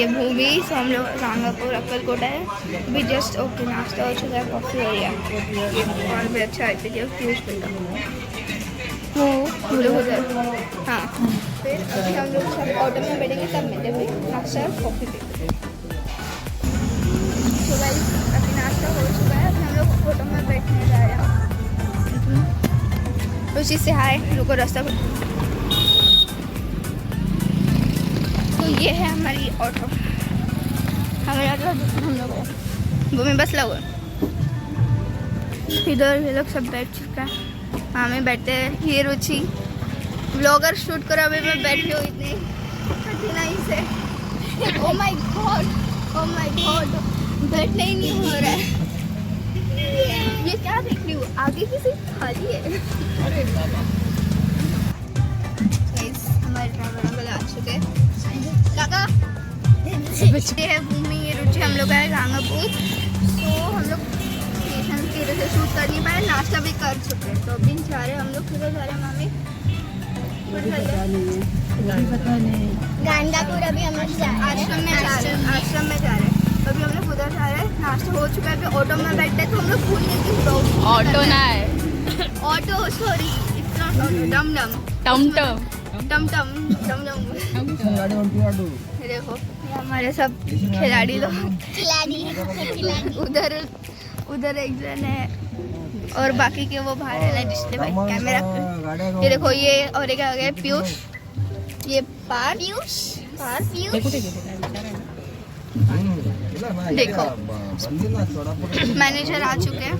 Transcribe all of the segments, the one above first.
ये भूमि। सो हम लोग रांगापुर अक्कलकोट है अभी जस्ट। ओके नाश्ता हो चुका है, कॉफ़ी हो रही है और भी अच्छा है जो फ्यूज मिलता वो लोग उधर। हाँ फिर अभी हम लोग सब ऑटो में बैठेंगे तब मिलते भाई नाश्ता और कॉफ़ी पीते। तो भाई अभी नाश्ता हो चुका है, अभी हम लोग ऑटो में बैठने जा रहे हैं। रुचि से हाय, रुको रास्ता। तो ये है हमारी ऑटो, हमारे ऑटो हम लोग वो में बस लगा। इधर ये लोग सब बैठ चुका है, हाँ मैं बैठते हैं। ये रुचि ब्लॉगर शूट करो, अभी मैं बैठी हूँ इतनी कठिनाई से। Oh my God, oh my God, बैठने ही नहीं हो रहा है। ये क्या देख रही हूँ, आगे की सीट खाली है। अरे बाबा, हमारे ड्राइवर अंकल आ चुके हैं। काका ये है भूमि, ये रुचि, हम लोग आए रांगापुर। तो हम लोग स्टेशन की वजह से शूट कर नहीं पाए, नाश्ता भी कर चुके हैं। तो अभी जा रहे हैं हम लोग, किधर जा रहे हैं मामी? पता नहीं। गांडापुर अभी हम लोग आश्रम में जा रहे हैं, आश्रम में जा रहे हैं। अभी हम लोग उधर जा रहे हैं, नाश्ता हो चुका है। अभी ऑटो में बैठते तो हम लोग भूल गए कि ऑटो ना है, auto sorry it's not auto, डम डम टम टम टम टम डम डम। देखो ये हमारे सब खिलाड़ी लोग, उधर उधर एक जन है और बाकी के वो बाहर है ना डिस्प्ले भाई कैमरा पे। ये देखो ये और एक आ गया पीयूष, ये पीयूष देखो मैनेजर आ चुके हैं।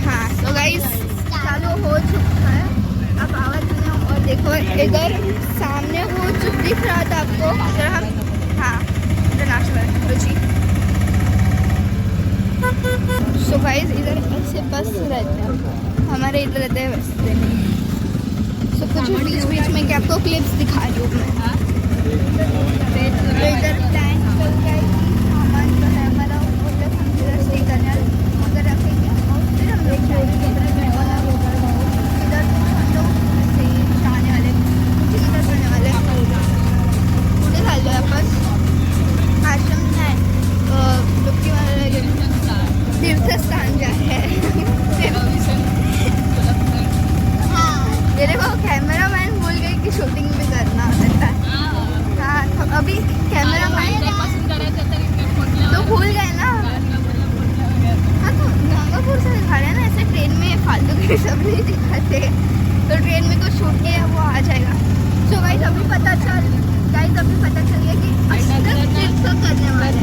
हाँ तो गाइस चालू हो चुका है, अब आवाज सुनो। और देखो इधर सामने वो जो दिख रहा था आपको, जरा हम हाँ नाश्ता रुचि। सो गाइस इधर ऐसे बस रहते हैं, हमारे इधर रहते हैं बस। सो कुछ बीच बीच में क्या आपको क्लिप्स दिखा रही हूँ मैं। तो इधर प्लान चल रहा है कि सामान जो है हमारा उधर हम इधर स्टे करने वाले उधर रखेंगे और फिर हम लोग जाएंगे इधर हम लोग ऐसे ही जाने वाले, कुछ इधर करने वाले पूरे खा लो अपन आश्रम है डुबकी वाले तीर्थ स्थान जा है। हाँ ये देखो कैमरा मैन भूल गई कि शूटिंग भी करना होता है। हाँ तो अभी कैमरा मैन तो भूल गए ना। हाँ तो गंगापुर से दिखा रहे हैं ना, ऐसे ट्रेन में फालतू के सब नहीं दिखाते, तो ट्रेन में कुछ शूट किया वो आ जाएगा। सो गाइस अभी पता चल गया कि तीर्थ करने वाले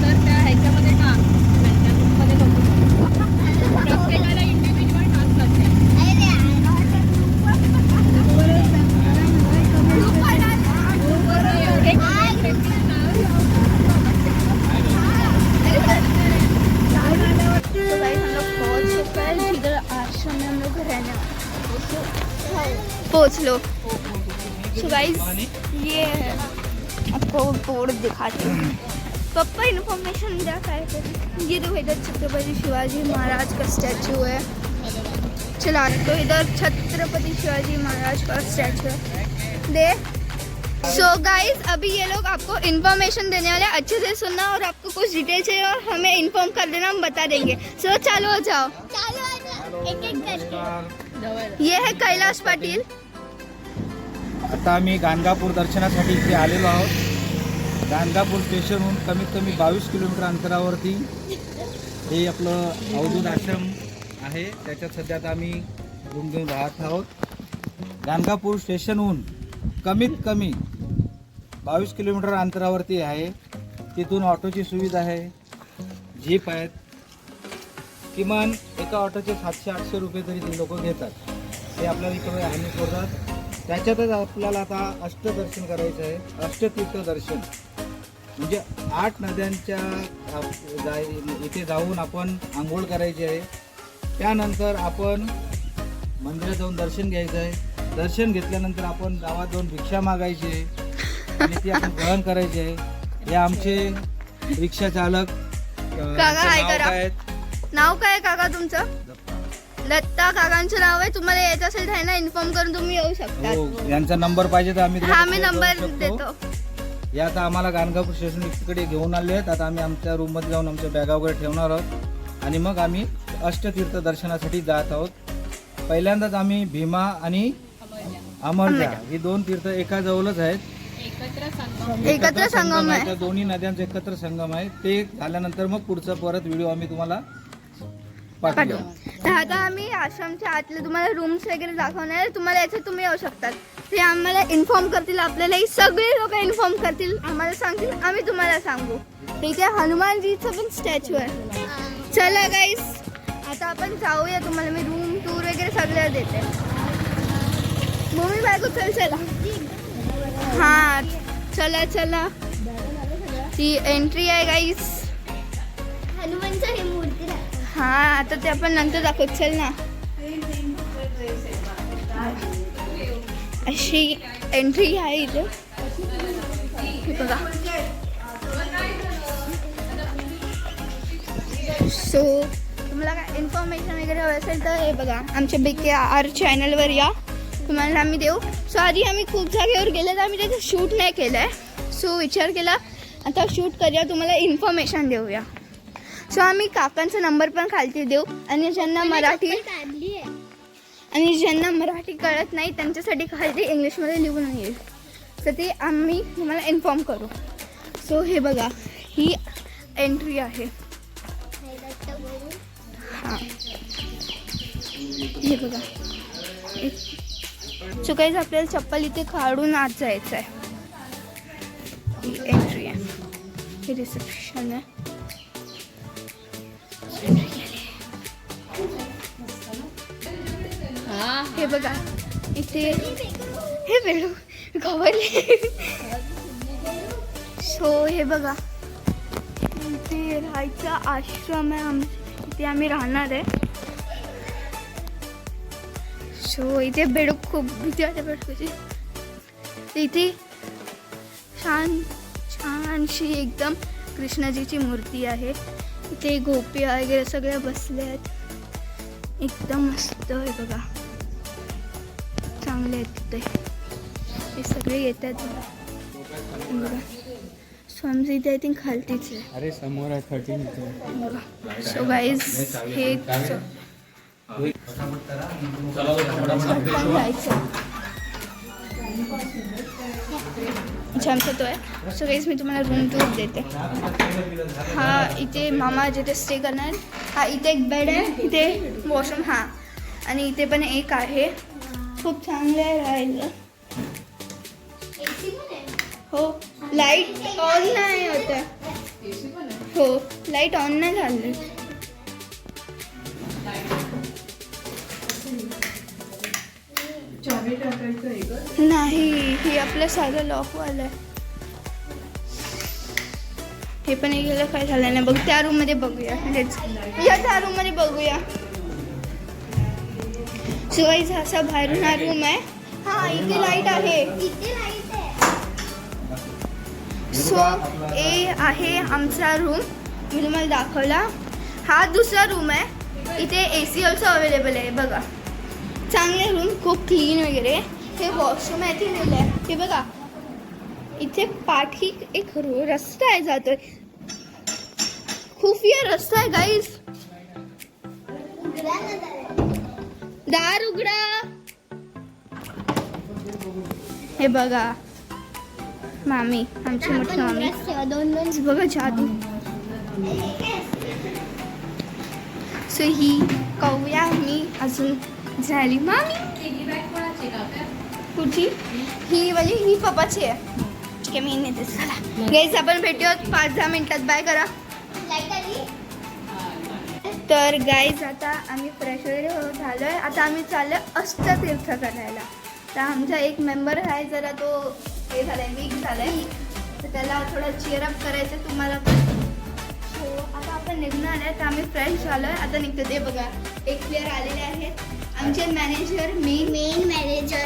पहुँच लो। सो गाइस ये है, आपको बोर्ड दिखाती हूँ। पप्पा इन्फॉर्मेशन दिया है। ये देखो इधर छत्रपति शिवाजी महाराज का स्टैचू है चला, तो इधर छत्रपति शिवाजी महाराज का स्टैचू है दे। सो गाइस अभी ये लोग आपको इन्फॉर्मेशन देने वाले, अच्छे से सुनना और आपको कुछ डिटेल चाहिए और हमें इन्फॉर्म कर देना, हम बता देंगे। सो चालू हो जाओ, एक-एक करके। ये है कैलाश पाटील। आता आम्ही गाणगापूर दर्शनासाठी इथे आलेलो आहोत। गाणगापूर स्टेशनहून कमीत कमी 22 किलोमीटर अंतरावरती हे आपलं अवधूत आश्रम आहे, त्याच्यात सध्या आता आम्ही रूम घेऊन राहत आहोत। गाणगापूर स्टेशनहून कमीत कमी 22 किलोमीटर अंतरावरती आहे, तिथून ऑटोची सुविधा आहे, जीप आहेत। किमान एका ऑटोचे 700-800 रुपये तरी ते लोक घेतात, ते आपल्याला इकडे राहणे सोडतात। त्याच्यातच आपल्याला आता अष्टदर्शन करायचं आहे, अष्टतीर्थ दर्शन म्हणजे 8 नद्यांच्या इथे जाऊन आपण आंघोळ करायची आहे। त्यानंतर आपण मंदिरात जाऊन दर्शन घ्यायचं आहे, दर्शन घेतल्यानंतर आपण गावात जाऊन भिक्षा मागायची आहे आणि ती आपण ग्रहण करायची आहे। हे आमचे रिक्षा चालक नाव काय काका तुमचं? दत्ता काकांचं नाव आहे, तुम्हाला यायचं असेल तर ना इन्फॉर्म करून तुम्ही येऊ शकता। यांचा नंबर पाहिजे तर आम्ही नंबर देतो। या आता आम्हाला गाणगापूर स्टेशन इकडे घेऊन आले आहेत. आता आम्ही आमच्या रूममध्ये जाऊन आमच्या बॅगा वगैरे ठेवणार आहोत आणि मग आम्ही अष्टतीर्थ दर्शनासाठी जात आहोत. पहिल्यांदाच आम्ही भीमा आणि अमरजा ही 2 तीर्थ एका जवळच आहेत. एकत्र संगम आहे. त्या दोन्ही नद्यांचा एकत्र संगम आहे. ते झाल्यानंतर मग पुढचा परत व्हिडिओ आम्ही तुम्हाला पाठवू. तर आता आम्ही आश्रमच्या आतले तुम्हाला रूम्स वगैरे दाखवणार आहे. तुम्हाला याच्यात तुम्ही येऊ शकतात. ते आम्हाला इन्फॉर्म करतील, आपल्यालाही सगळे लोक इन्फॉर्म करतील, आम्हाला सांगतील, आम्ही तुम्हाला सांगू. इथे हनुमानजीचं पण स्टॅच्यू आहे. चला गाईस आता आपण जाऊया. तुम्हाला मी रूम टूर वगैरे सगळं देते. मम्मी बायको चल चला. हां चला चला. ती एंट्री आहे गाईस. हनुमानचं हे मूर्ती हां आता ते आपण नंतर दाखवत. चल ना. अशी एंट्री आहे इथे. हे बघा. सो तुम्हाला काय इन्फॉर्मेशन वगैरे हवं असेल तर हे बघा आमच्या BKR चॅनलवर या, तुम्हाला आम्ही देऊ. सो आधी आम्ही खूप जागेवर गेले तर आम्ही त्याचं शूट नाही केलं आहे. सो विचार केला आता शूट करूया, तुम्हाला इन्फॉर्मेशन देऊया. सो आम्ही काकांचा नंबर पण खालती देऊ आणि ज्यांना मराठी कळत नाही त्यांच्यासाठी खालती इंग्लिशमध्ये लिहून येईल, तर ते आम्ही तुम्हाला इन्फॉर्म करू. सो हे बघा ही एंट्री आहे. हां हे बघा. सो काहीच आपल्याला चप्पल इथे काढून आत जायचं आहे. ही एंट्री आहे. हे रिसेप्शन आहे. हे बघा इथे हे वेळू गवरले. सो हे बघा इथे राहायचा आश्रम आहे. इथे आम्ही राहणार आहे. सो इथे बेडूक खूप भीती वाटते बेडूकची. इथे छानशी एकदम कृष्णाजीची मूर्ती आहे. इथे गोपिया वगैरे सगळ्या बसल्या आहेत. एकदम मस्त आहे बघा. चांगले आहेत तिथे. हे सगळे येतात बघा. सो आमचं इथे आय थिंक खालतीच आहे. अरे समोर आहे 13 बघा. सो गाईज हे आमचा तो आहे. सो गाईज मी तुम्हाला रूम टूर देते. हा इथे मामा जिथे स्टे करणार. हा इथे एक बेड आहे, इथे वॉशरूम. हां आणि इथे पण एक आहे. खूप चांगलं आहे राहायला. हो लाईट ऑन नाही होत आहे. हो लाईट ऑन नाही झाली. नाही ही आपलं साधं लॉकवालं आहे. हे पण गेलं काय झालं नाही बघ. त्या रूममध्ये बघूया. या त्या रूममध्ये बघूया. सो गाईज असा बाहेरून हा रूम आहे. हां इथे लाईट आहे. सो हे आहे आमचा रूम. मी तुम्हाला दाखवला. हा दुसरा रूम आहे. इथे AC ऑल्सो अवेलेबल आहे बघा. चांगले रूम खूप क्लीन वगैरे. हे वॉशरूम आहे. इथे लिहिलं आहे हे बघा. इथे पाठी एक रस्ता आहे जातोय. खुफिया रस्ता आहे गाईज. दार उघडा. हे बघा मामी आमची मोठी मामी. दोन बघा जादू. सो ही कव्या मी अजून झाली मामी. कुठची ही वाली ही पप्पाची आहे. ठीक आहे मी नेते. चला गाईज आपण भेटूया 5-10 मिनिटात. बाय करा. तर गाईज आता आम्ही फ्रेश वगैरे झालो आहे. आता आम्ही चाललो अष्टतीर्थ करायला. तर आमचा एक मेंबर आहे जरा तो हे झाला आहे वीक झाला आहे, तर त्याला थोडं चिअरअप करायचं तुम्हाला पण. सो आता आपण निघणार आहे. तर आम्ही फ्रेश झालो आहे. आता निघतो. ते बघा एक प्लेअर आलेले आहेत. आमचे मॅनेजर मेन मॅनेजर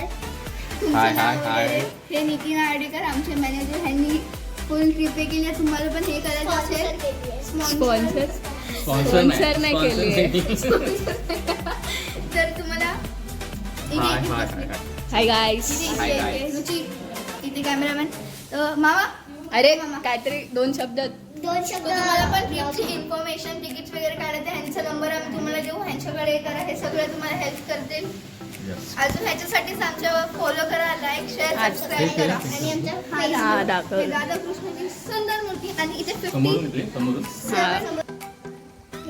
हे नितीन आर्डेकर आमचे मॅनेजर. ह्यांनी फुल ट्रिप केली आहे. तुम्हाला पण हे करायचं असेल स्पॉन्सर नाही केली. तर तुम्हाला हाय गाईस. इथे कॅमेरामॅन. तर मामा अरे काहीतरी 2 शब्द. दोन शब्द तुम्हाला पण ट्रिपची इन्फॉर्मेशन तिकीट्स वगैरे काढायचे ह्यांचा नंबर आम्ही तुम्हाला देऊ ह्यांच्याकडे करा हे सगळं तुम्हाला हेल्प करतील. अजून ह्याच्यासाठीच आमच्यावर फॉलो करा लाईक शेअर सबस्क्राईब करा. आणि आमच्या हा दाखव. हे राधाकृष्णाची सुंदर मूर्ती आणि इथे 50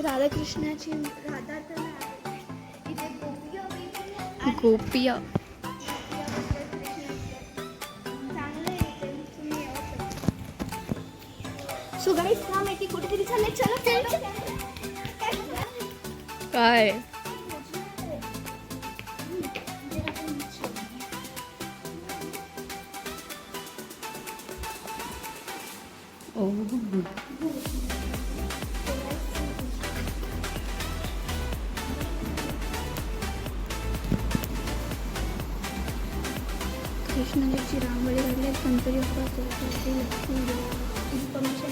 राधाकृष्णाची राधा तर नाही. इथे गोपिया वगैरे आणि गोपिया. चांगलं आहे इथे. तुम्ही येऊ शकता. सो गाईस काम आहे ती कुठेतरी चालले. चला काय कृष्णाजीची रांगोळी काढली गणपती बाप्पा इन्फॉर्मेशन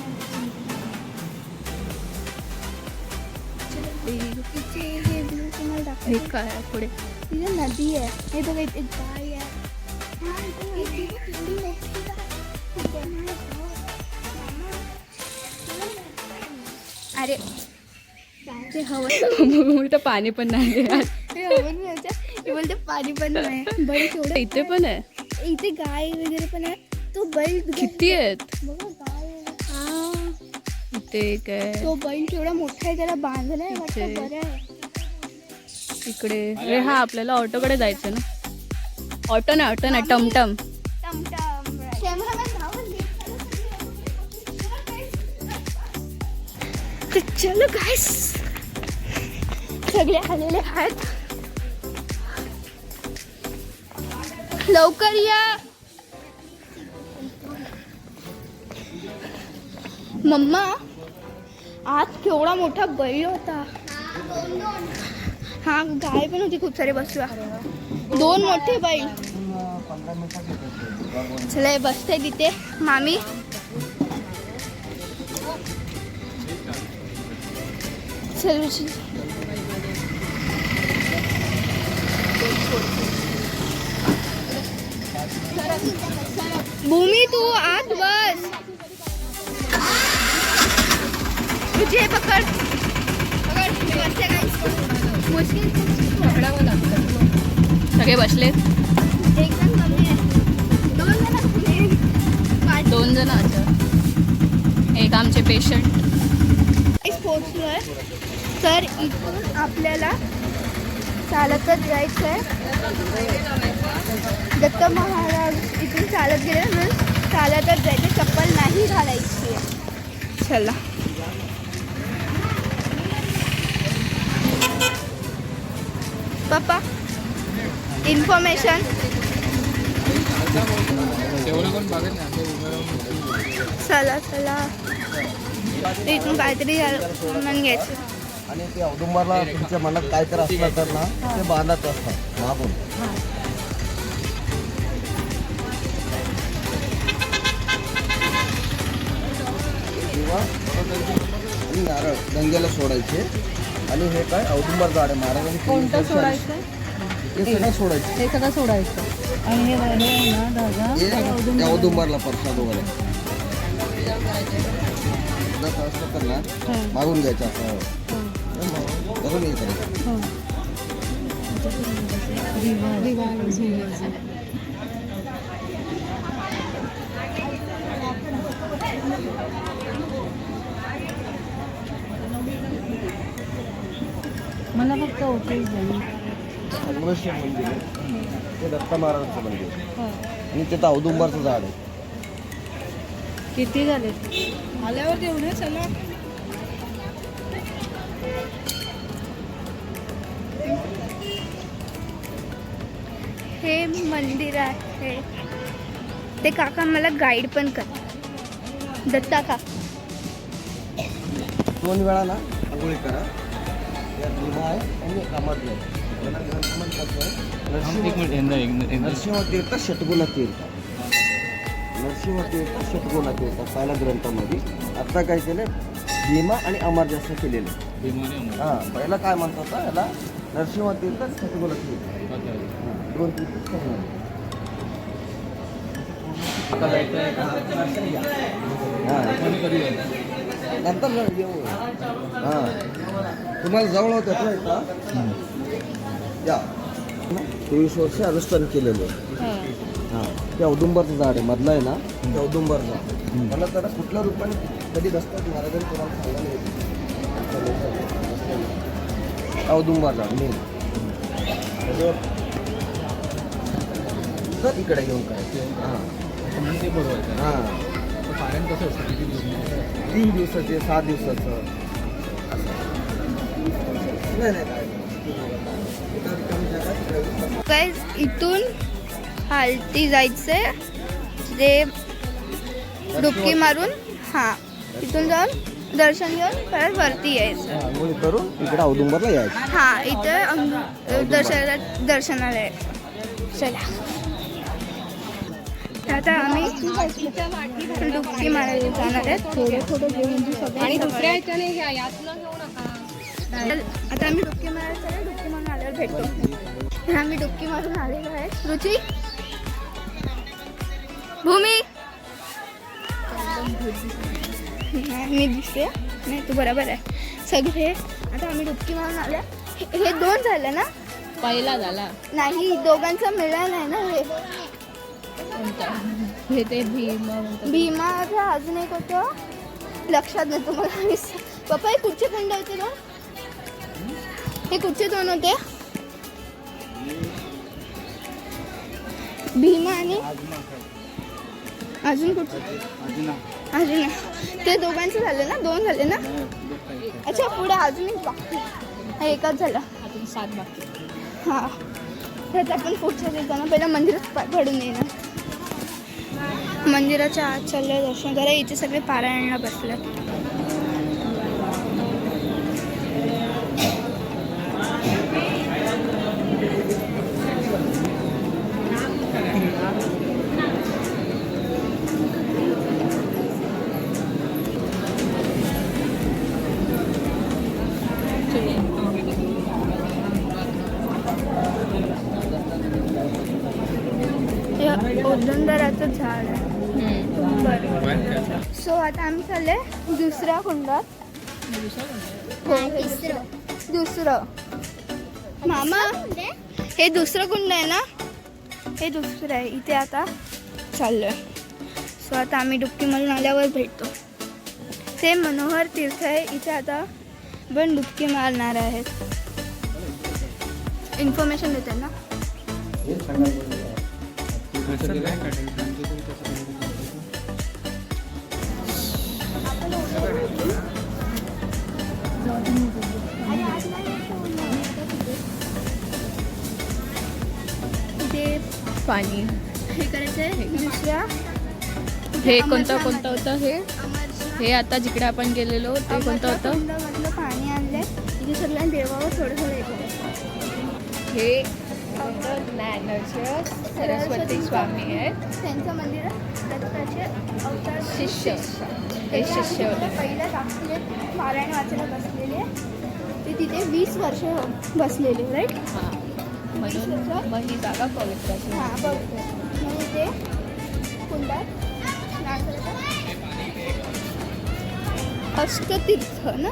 इथे हे ब्लू तुम्हाला दाखवते. हे काय पुढे तिथे नदी आहे. हे बघा इथे गाय आहे. हा, इथे नदी आहे. एवढी मोठी गाय. अरे ते हवं इथं पाणी पण नाही. ते हवं मिळतं. ते बोलते पाणी पण नाही. बैल केवढं इथे पण आहे. इथे गाय वगैरे पण आहे. तो बैल किती आहेत. बघा गाय हा इथे काय तो बैल केवढा मोठा आहे. त्याला बांधलाय वाटतं. इथे. बरं आहे. इकडे. अरे हा आपल्याला ऑटोकडे जायचं ना. ऑटो नाही टमटम. कॅमेरामॅन चलो गाइस सगळे आलेले आहेत. लवकर या. मम्मा आज केवढा मोठा बैल होता. हा गाय पण होती खूप सारे. बसवा 2 मोठे बैल. चला बसते तिथे मामी. चल भूमी तू आत बस. तुझे पकड पकड. मी बसते गाईस. मुश्किल पकडावं लागतं. सगळे बसलेत. एक जण कमी आहे. 2 जण असतील. 2 जण अच्छा. एक आमचे पेशंट. पोहोचलोय. तर इथून आपल्याला चालतच जायचं आहे. दत्त महाराज इथून चालत गेले म्हणून चालतच जायचं. चप्पल नाही घालायची आहे. चला पप्पा इन्फॉर्मेशन. चला चला इथून काहीतरी म्हणून घ्यायचं. आणि ते औदुंबरला तुमच्या मनात काय तर असलं तर ना ते बांधत असतात मागून. किंवा आणि नारळ गंगेला सोडायचे. आणि हे काय औदुंबर झाड आहे महाराजांनी कोणतं सोडायचं. हे सगळं सोडायचं. हे सगळं सोडायचं. आणि हे ना धागा हे त्या औदुंबरला प्रसाद वगैरे जसं असलं तर ना मागून घ्यायचं असं करून हे करायचं. मला फक्त ओके संगमेश्वर मंदिर आहे ते दत्त महाराजांचं मंदिर आहे. आणि तिथं औदुंबरचं झाड आहे. किती झाले आल्यावर देऊ ना. चला हे मंदिर आहे. ते काका मला गाईड पण करतात. दत्ता काका 2 वेळा ना आंघोळी करा. यात भीमा आहे आणि अमरनाथ आहे. त्याला ग्रंथ म्हणतात नरसिंह तीर्थ षटगुण तीर्थ. नरसिंह तीर्थ षटगुण तीर्थ पहिल्या ग्रंथामध्ये. आता काय केलं भीमा आणि अमर जास्त केलेलं. हां पहिला काय म्हणतात ना याला नरसिंह तीर्थ षटगुण तीर्थ. 2 तीर्थ हां नंतर येऊ हां तुम्हाला जवळ होतं ना इथं या 23 वर्ष अनुष्ठान केलेलं आहे हां ते औदुंबरचं झाड आहे मधलं आहे ना ते औदुंबरचं मला तर कुठल्या रूपाने कधी नसतात महाराजांनी तुम्हाला सांगायला औदुंबर झाड मेन तर इकडे घेऊन काय हां ते बरोबर हां पारायण कसं असतं 3 दिवसाचे 7 दिवसाचं नाही नाही गाईज इथून हालती जायचंय ते डुबकी मारून हां इथून जाऊन दर्शन घेऊन परत वरती यायचं आंघोळी करून इकडे औदुंबरला यायचं हां इथं दर्शनाला यायचं चला आता आम्ही डुबकी मारायला जाणार आहेत थोडे थोडे घेऊन आणि दुसऱ्या आता आम्ही डुबकी मारायला चालू डुबकी मारून आल्यावर भेटतो आम्ही डुबकी मारून आलेलो आहे रुची भूमी मी दिसते नाही तू बरोबर आहे सगळे आता आम्ही डुबकी मारून आल्या हे 2 झालं ना पहिला झाला नाही दोघांचा मिळाला आहे ना हे ते भीमाचा अजून एक होतं लक्षात नाही तुम्हाला पप्पा हे कुठचे खंड होते 2 हे कुठचे 2 होते भीमा आणि अजून कुठचे अजून ते दोघांचं झालं ना 2 झाले ना अच्छा पुढे अजून एक बाकी हा एकच झाला अजून 7 बाकी हां त्यात आपण पुढच्या देताना पहिला मंदिरात पडून येणार मंदिराच्या आत चाललं दर्शन करा इथे सगळे पारायणाला बसतात औदुंबराचं झाड आहे सो आता आम्ही चालले दुसऱ्या कुंडात हो, दुसरं मामा हे दुसरं कुंड आहे ना हे दुसरं आहे इथे आता चाललोय सो आता आम्ही डुबकी मारून आल्यावर भेटतो ते मनोहर तीर्थ आहे इथे आता पण डुबकी मारणार आहेत इन्फॉर्मेशन देते ना पाणी हे करायचं आहे दुसऱ्या हे कोणतं होतं हे आता जिकडे आपण गेलेलो ते कोणतं होतं कुंडामधलं पाणी आणलंय इथे सगळ्यांना देवावर थोडं थोडं येतं हे ज्ञानेश्वर सरस्वती स्वामी आहेत त्यांचं मंदिर दत्ताचे अवतार शिष्य हे शिष्य होते पहिल्या दाखले पारायण वाचायला बसलेले ते तिथे 20 वर्ष बसलेले राईट हां म्हणून मग ही जागा पवित्र आहे. हां बघतो म्हणून ते कुंडात स्नान करतात अष्टतीर्थ ना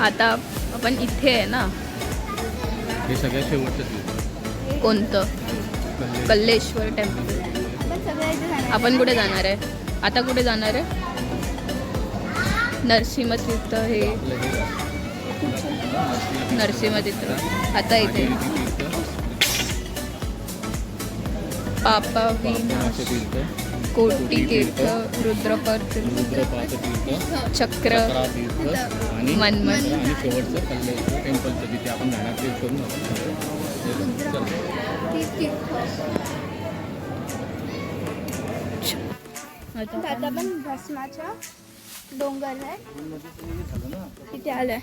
आता आपण इथे आहे ना हे सगळ्यात शेवटचं कोणतं कल्लेश्वर टेम्पल आपण सगळ्या इथे जाणार आपण कुठे जाणार आहे आता कुठे जाणार आहे नरसिंहतीर्थ हे नरसिंहतीर्थ आता इथे पापाविनाश कोटी तीर्थ रुद्रपर चक्र मनमन आणि शेवटचं कल्लेश्वर टेम्पलचं जिथे आपण जाणार ते शोधून आता पण भस्माच्या डोंगर आहे तिथे आलंय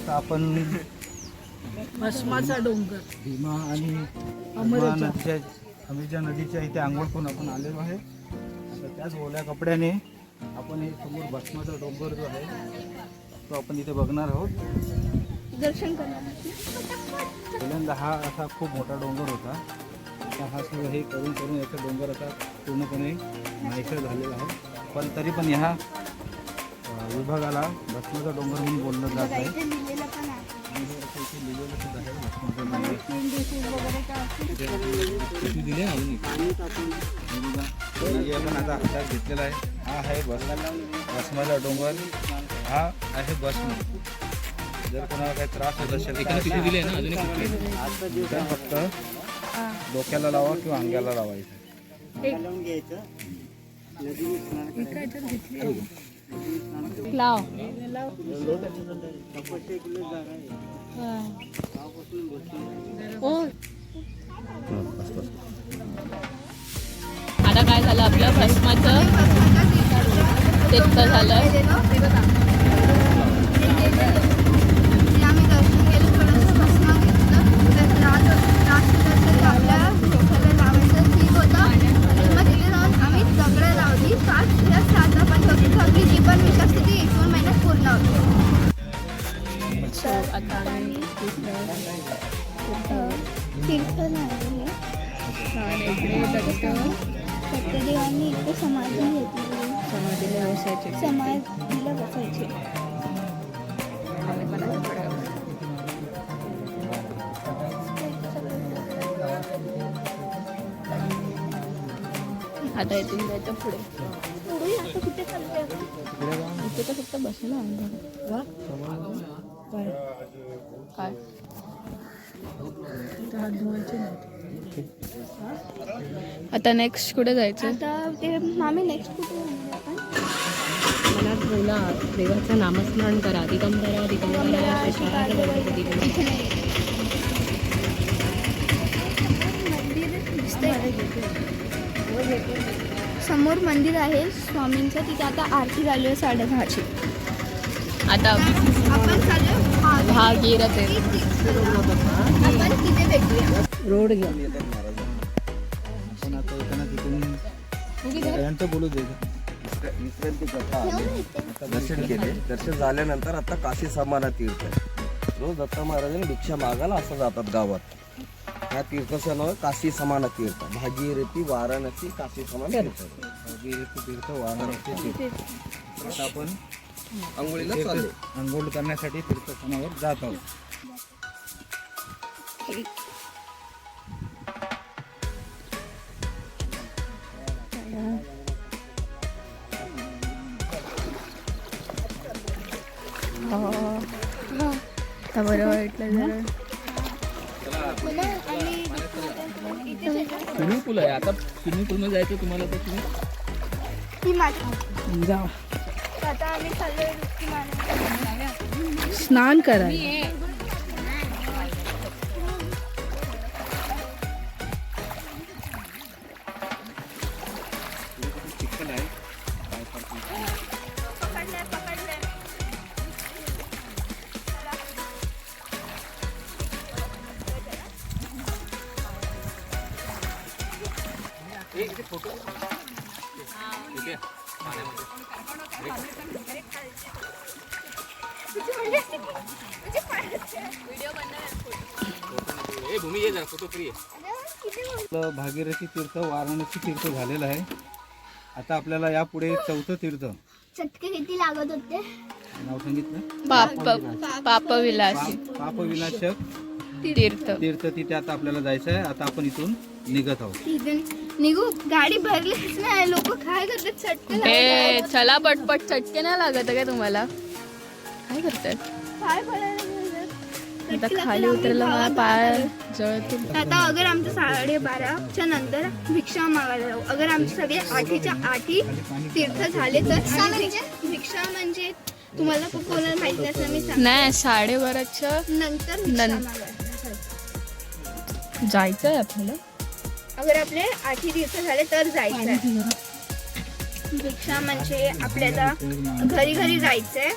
आपण भस्माचा डोंगर भीमा आणि अमेरिका नदीच्या इथे आंघोळ करून आपण आलेलो आहे आता त्याच ओल्या कपड्याने आपण हे समोर भस्माचा डोंगर जो आहे तो आपण इथे बघणार आहोत. दर्शन करणार. पहिल्यांदा हा असा खूप मोठा डोंगर होता. आता हा सगळं हे करून करून याचा डोंगर आता पूर्णपणे नाहीसा झालेला आहे. पण तरी पण ह्या विभागाला भस्माचा डोंगर म्हणून बोललं जात आहे. इथे लिहिलेलं पण आहे. आणि हे असं इथे लिहिलेलं सुद्धा आहे भस्माचा डोंगर. वगैरे काय असेल. किती दिले अजून एक. हे आपण आता हातात घेतलेला आहे. हा आहे भस्माचा डोंगर. हा आहे भस्म. जर कोणाला काही त्रास होत असेल तर दिले ना अजून फक्त डोक्याला लावा किंवा अंगाला लावायचं. लाव. आता काय झालं आपलं भस्माचं तीर्थ झालं. आम्ही दर्शन केलं, थोडंसं भस्म घेतलं. आपल्या डोक्याला लावायचं ठीक होतं. आणि मग तिथे जाऊन आम्ही दगडं लावली. 5 या 7 आपण होती. आपली जी पण विष असते ती 1 महिन्यात पूर्ण होते. आता आम्ही तीर्थ झालेलं. इकडे बघतो सत्यदेवांनी इथे समाधी घेतली. समाधीला बसायचे. समाधीला बसायचे. आता इथून जायचं पुढे. पुढे आता कुठे चाललंय? इथे तर फक्त बसायला अंधार. काय काय आता नेक्स्ट कुठे जायचं? आता ते आम्ही नेक्स्ट कुठे जाणार आपण? मला बोला देवाचं नामस्मरण करा. दिगंबरा दिगंबरा इथे नाही. मंदिर दिसतंय. समोर मंदिर आहे स्वामींचं. तिथे आता आरती झाली आहे 6:30ची. आता आपण चालू भागीरथ आहे. आपण तिथे भेटूया. रोड घ्या. आपण आता येताना तिथून यांचं बोलू दे. विश्रांती करता आले. आता दर्शन केले. दर्शन झाल्यानंतर आता काशी समाना तीर्थ आहे. रोज दत्त महाराजांनी भिक्षा मागायला असं जातात गावात. ह्या तीर्थाचं नाव आहे काशी समाना तीर्थ. भागीरथी वाराणसी काशी समाना तीर्थ. भागीरथी तीर्थ वाराणसी तीर्थ. आता आपण आंघोळीला चालले. अंघोळ करण्यासाठी तीर्थस्थानावर जात आहोत. आता बरं वाटलं जरा. स्विमिंग पूल आहे. आता स्विमिंग पूल मध्ये जायचं तुम्हाला तर तुम्ही ती माझी जा आता आम्ही चाललोय डुबकी मारायला. स्नान करा. आपलं भागीरथी तीर्थ वाराणसी तीर्थ झालेलं आहे. आता आपल्याला यापुढे 4थं तीर्थ. चटके किती लागत होते. नाव सांगितलं पापविलासी पापविनाशक तीर्थ. तीर्थ. तिथे आता आपल्याला जायचं आहे. आता आपण इथून निघत आहोत. तिथे निघू. गाडी भरलीच नाही. लोक काय करतात चटके ए चला पटपट. चटके नाही लागत काय तुम्हाला? काय करतात? पाय पडायला लागले. आता खाली उतरलं मला पाय जळतील. आता अगर आमचं 12:30च्या नंतर भिक्षा मागायला जाऊ. अगर आमचे सगळे 8च्या 8 तीर्थ झाले तर. भिक्षा म्हणजे तुम्हाला कोणाला माहिती असं मी सांग. नाही 12:30च्या नंतर भिक्षा नं- मागायला जायचंय आपल्याला. अगर आपले 8 तीर्थ झाले तर जायचं आहे. भिक्षा म्हणजे आपल्याला घरी घरी जायचंय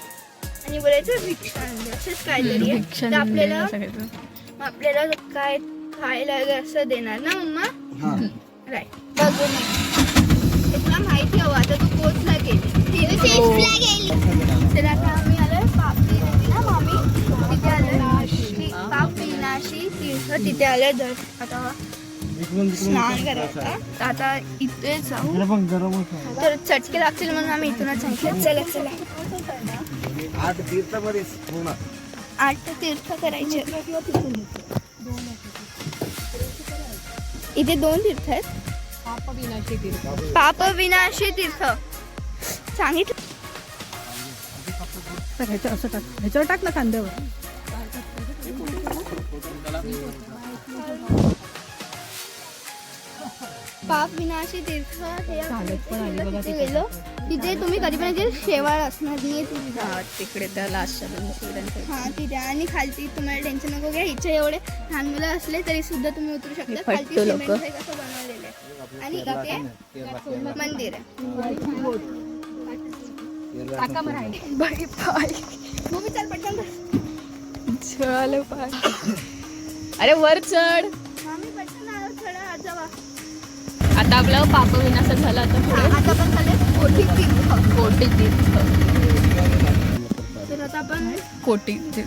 आणि बोलायचं भिक्षा म्हणजे असंच काहीतरी आहे. तर आपल्याला आपल्याला काय खायला वगैरे असं देणार ना मम्मा? राईट. बघू नये. तुला माहिती हवं आता तू पोचला गेली. तर आता आम्ही आलोय पापी ना मामी तिथे आलोय पाप विनाशी तीर्थ तिथे आलोय आता स्नान करायचं आता इथे जाऊ तर चटके लागतील म्हणून आम्ही इथूनच सांगितलं चला चला 8 तीर्थामध्ये पूर्ण 8 तीर्थ करायचे इथे 2 तीर्थ आहेत पाप विनाशी तीर्थ सांगितलं असं टाक ह्याच्यावर टाक ना खांद्यावर पाप विनाशी तीर्थ हे तिथे गेलो तिथे तुम्ही कधी पण इथे शेवाळ असणार नाही तिथे तिकडे त्या लास्ट हा तिथे आणि खालती तुम्हाला टेन्शन नको घ्या इथे एवढे लहान मुलं असले तरी सुद्धा तुम्ही उतरू शकता खालती फट्टू लोकं. सिमेंट कसं बनवलेलं आहे आणि इथे मंदिर आहे बाई बाई मग विचार पटकन चल पाय अरे वर चढ आम्ही पटकन आलो थोडा जावा आता आपलं पाप विनाश झालं आता पुढे आता पण झाले कोठी तीर्थ कोटी तीर्थ तर आता आपण कोटी ते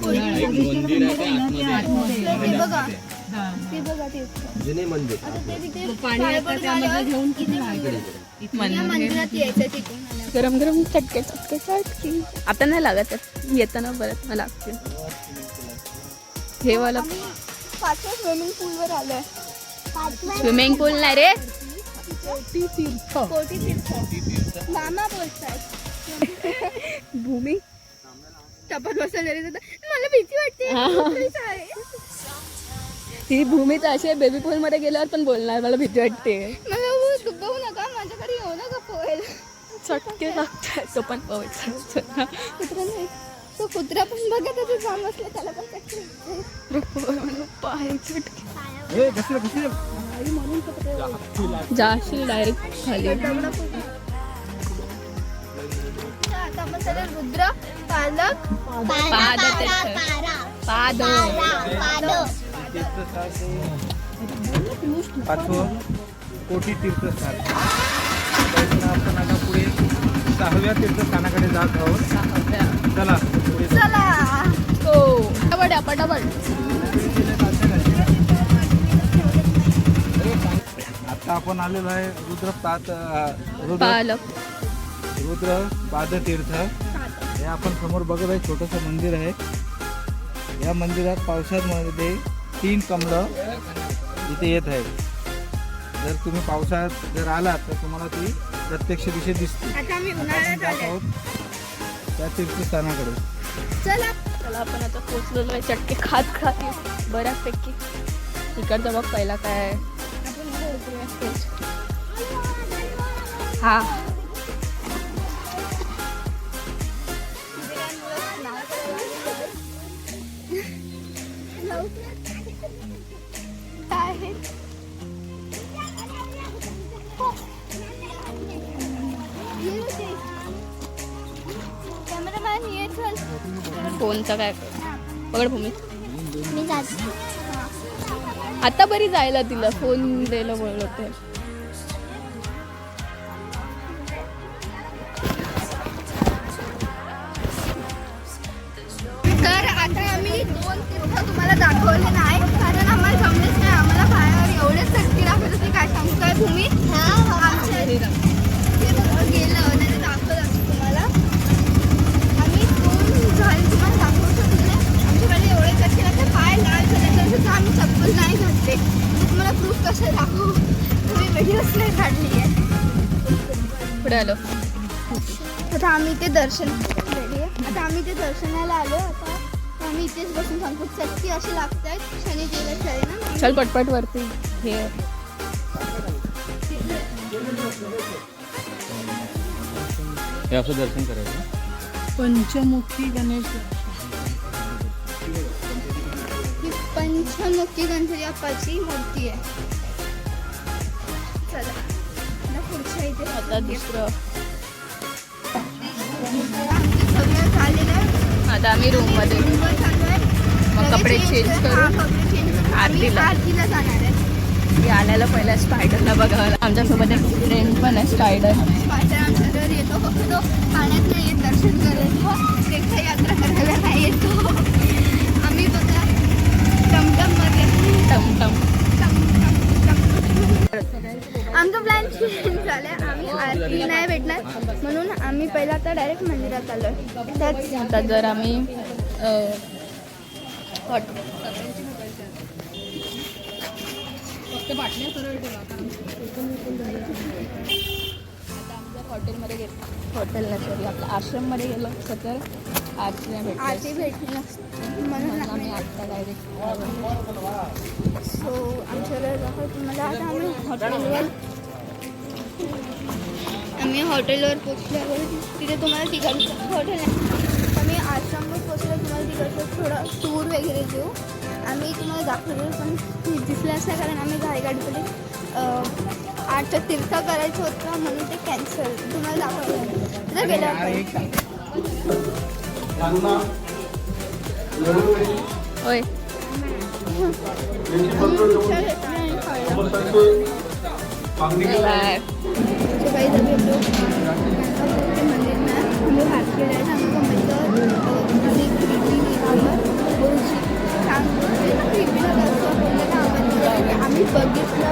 बघा तीर्थ जुने मंदिर आता ते तिथे पाय पडून आल्यावर इथे मंदिर आहे. या मंदिरात यायचं तिथून आल्यावर. गरम गरम चटके चटके चटके आता नाही लागत येताना परत मला लागते हे वाला आम्ही 5व्या स्विमिंग पूलवर आलोय स्विमिंग पूल नाही रे कोठी तीर्थ मामा बोलतायत भूमी टपात बसवलेली मला भीती वाटते ती भूमी तर अशी बेबी पूल मध्ये गेल्यावर पण बोलणार मला भीती वाटते मला डुबवू नका माझ्याकडे येऊ नका पोहायला चटके लागतात तो पण पोहायचा कुत्रा नाही तो कुत्रा पण बघा त्याचं जाम असलं त्याला पण चटके पाय चटके जाशील डायरेक्ट खाली आता आपण त्याला रुद्र पालक पाद पाचवं कोटी तीर्थस्थान त्यातनं आपण आता पुढे 6व्या तीर्थस्थानाकडे जात आहोत चला पुढे चला हो पटापट पटापट आता आपण आलेलो आहे रुद्र पादतीर्थ हे आपण समोर बघत आहे छोटंसं मंदिर आहे या मंदिरात पावसाळ्यामध्ये 3 कमळं इथे येत आहे जर तुम्ही पावसाळ्यात जर आलात तर तुम्हाला ती प्रत्यक्ष दिशेत दिसते आता आम्ही उन्हाळ्यात आलोय त्या तीर्थस्थानाकडे चला आपण आता पोचलेलो आहे चटके खात खात बऱ्याचपैकी इकडचा बघ पहिला काय आहे. हा कॅमेरामॅन ये चल फोनचा काय पकड भूमी मी जाते आता बरी जायला तिला फोन द्यायला बोलवते तर आता आम्ही 2 तीर्थ तुम्हाला दाखवले नाही कारण आम्हाला जमलेच नाही आम्हाला बाहेर एवढे चटके दाखवत होते काय सांगू काय भूमी आमच्या ते बघा गेलं नाही दाखवलं असतं तुम्हाला आम्ही 2 झाले तुम्हाला दाखवतो तिथे आमच्याकडे एवढे चटके लागले पाय लाल झाले तर आम्ही चप्पल नाही घातले तुम्हाला प्रूफ कसं दाखवू तुम्ही व्हिडिओच नाही काढली आहे पुढे आलो आता आम्ही ते दर्शन आता आम्ही ते दर्शनाला आलो आता आम्ही इथेच बसून सांगतो चटकी अशी लागत आहेत शनी दिवस आहे ना चल पटपट वरती हे असं दर्शन करायचं पंचमुखी गणेश ही पंचमुखी गणपती बाप्पाची मूर्ती आहे चला आता पुढच्या इथे आता दुसरं आमचं सगळं झालेलं आहे आता आम्ही रूम मध्ये रूमवर चालू आहे. मग लगेच कपडे change change कर- करू. हा, कपडे change करू. आम्ही आरतीला. आरतीला जाणार आहे आल्याला पहिला स्पायडरला बघावं आमच्यासोबत एक फ्रेंड पण आहे स्पायडर स्पायडर आमच्या घरी येतो, फक्त तो पाण्यात नाही येत दर्शन करायला, तीर्थयात्रा करायला नाही येतो. आम्ही बघा टमटममध्ये आमचा प्लॅन चेंज झालाय. आम्ही आरती नाही भेटणार म्हणून आम्ही पहिला आता डायरेक्ट मंदिरात आलोय. त्याच आता जर आम्ही हॉटेलमध्ये गेलो, हॉटेलला सॉरी आपल्या आश्रममध्ये गेलो असतं तर आरती नाही भेटली. आरती भेटली नसते म्हणून आम्ही आत्ता डायरेक्ट सो आमच्याकडे दाखवतो तुम्हाला. आता आम्ही हॉटेलवर पोचल्यावर तिथे तुम्हाला तिकडचं हॉटेल आहे. आम्ही आश्रमवर पोचलो, तुम्हाला तिकडचं थोडं टूर वगैरे देऊ. आम्ही तुम्हाला दाखवलं पण दिसलं असल्या कारण आम्ही गाडीकडे 8 तीर्थ करायचं होतं म्हणून ते कॅन्सल. तुम्हाला दाखवलं तर गेलं होय. बाय. सकाळी जर भेटलो ते मंदिर ना म्हणजे हात केला आम्ही बघितलं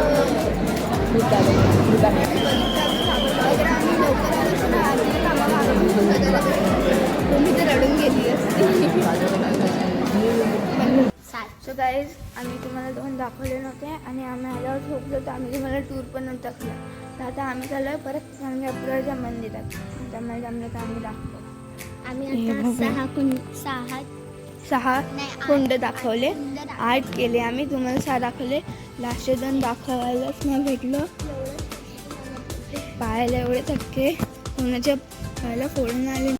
अगर आम्ही लवकर आलो ना आरतीला कामाला आलो तुम्ही तर रडून गेली असते. सो गाईज आम्ही तुम्हाला दोन दाखवले नव्हते आणि आम्ही आल्यावर झोपलो तर आम्ही तुम्हाला टूर पण नव्हता केला. तर आता आम्ही चाललो परत गाणगापूरच्या मंदिरात. त्यामुळे जमलं तर आम्ही दाखवतो. आम्ही आता 6 कुंड दाखवले, 8 केले आम्ही. तुम्हाला 6 दाखवले, लास्ट 2 दाखवायलाच नाही भेटलं. पायाला एवढे थक्के कोणाच्या पायाला फोडून आले.